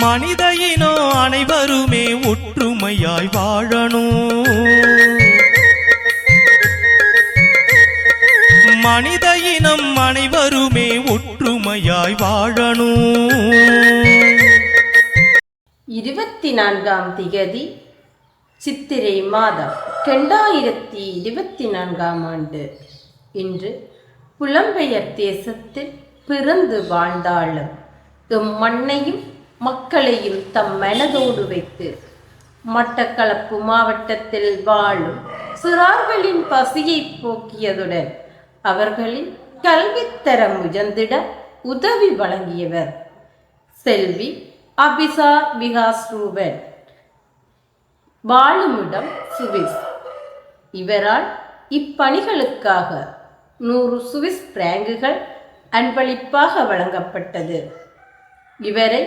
மனித இனம் அனைவருமே ஒற்றுமையாய் வாழணும். மனித இனம் அனைவருமே ஒற்றுமையாய் வாழணும். 24ஆம் திகதி சித்திரை மாதம் 2024ஆம் ஆண்டு. இன்று புலம்பெயர் தேசத்தில் பிறந்து வாழ்ந்தாலும் மண்ணையும் மக்களையும் தம் மனதோடு வைத்து மட்டக்களப்பு மாவட்டத்தில் வாழும் சிறார்களின் பசியை போக்கியதுடன் அவர்களின் கல்வித்தரம் உயர்ந்திட உதவி வழங்கியவர் செல்வி அபிசா விகாஸ் ரூபன். வாழுமிடம் சுவிஸ். இவரால் இப்பணிகளுக்காக 100 சுவிஸ் பிராங்குகள் அன்பளிப்பாக வழங்கப்பட்டது. இவரை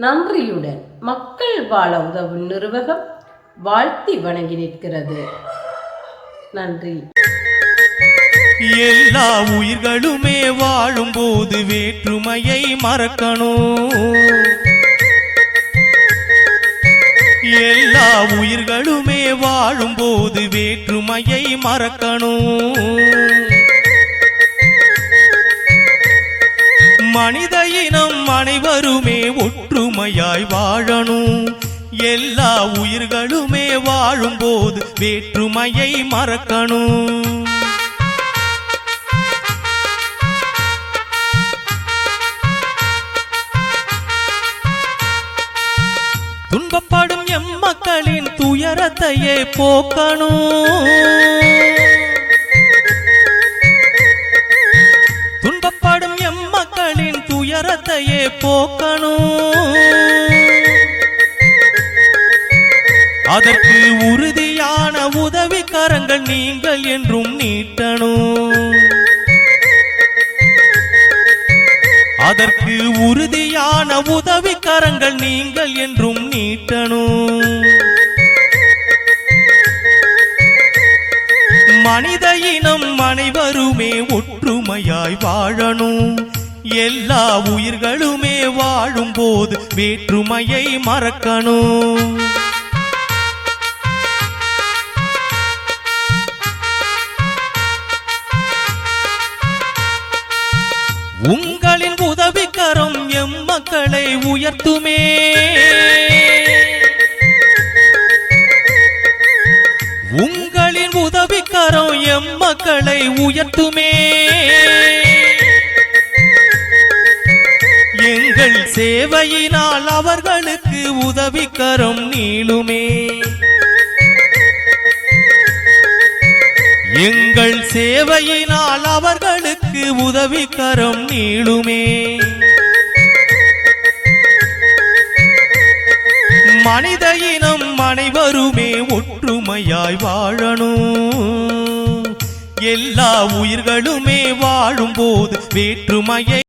நன்றியுடன் மக்கள் வாழ உதவும் நிறுவகம் வாழ்த்தி வணங்கி நிற்கிறது. நன்றி. எல்லா உயிர்களுமே வாழும் போது வேற்றுமையை மறக்கணும். எல்லா உயிர்களுமே வாழும் போது வேற்றுமையை மறக்கணும். மனித இனம் அனைவருமே ஒற்றுமையாய் வாழணும். எல்லா உயிர்களுமே வாழும் போது வேற்றுமையை மறக்கணும். துன்பப்படும் எம்மக்களின் துயரத்தையே போக்கணும். துன்பப்படும் எம்மக்களின் துயரத்தையே போக்கணும். அதற்கு உறுதியான உதவிக்கரங்கள் நீங்கள் என்றும் நீட்டணும். அதற்கு உறுதியான உதவிக்கரங்கள் நீங்கள் என்றும் நீட்டணும். மனித இனம் அனைவருமே ஒற்றுமையாய் வாழணும். எல்லா உயிர்களுமே வாழும் போது வேற்றுமையை மறக்கணும். உங்களின் உதவிக்கரம் எம்மக்களை உயர்த்துமே. உங்களின் உதவிக்கரம் எம்மக்களை உயர்த்துமே. எங்கள் சேவையினால் அவர்களுக்கு உதவிக்கரம் நீளுமே. எங்கள் சேவையினால் அவர்களுக்கு உதவிக்கரம் நீளுமே. மனித இனம் அனைவருமே ஒற்றுமையாய் வாழணும். எல்லா உயிர்களுமே வாழும் போது வேற்றுமையை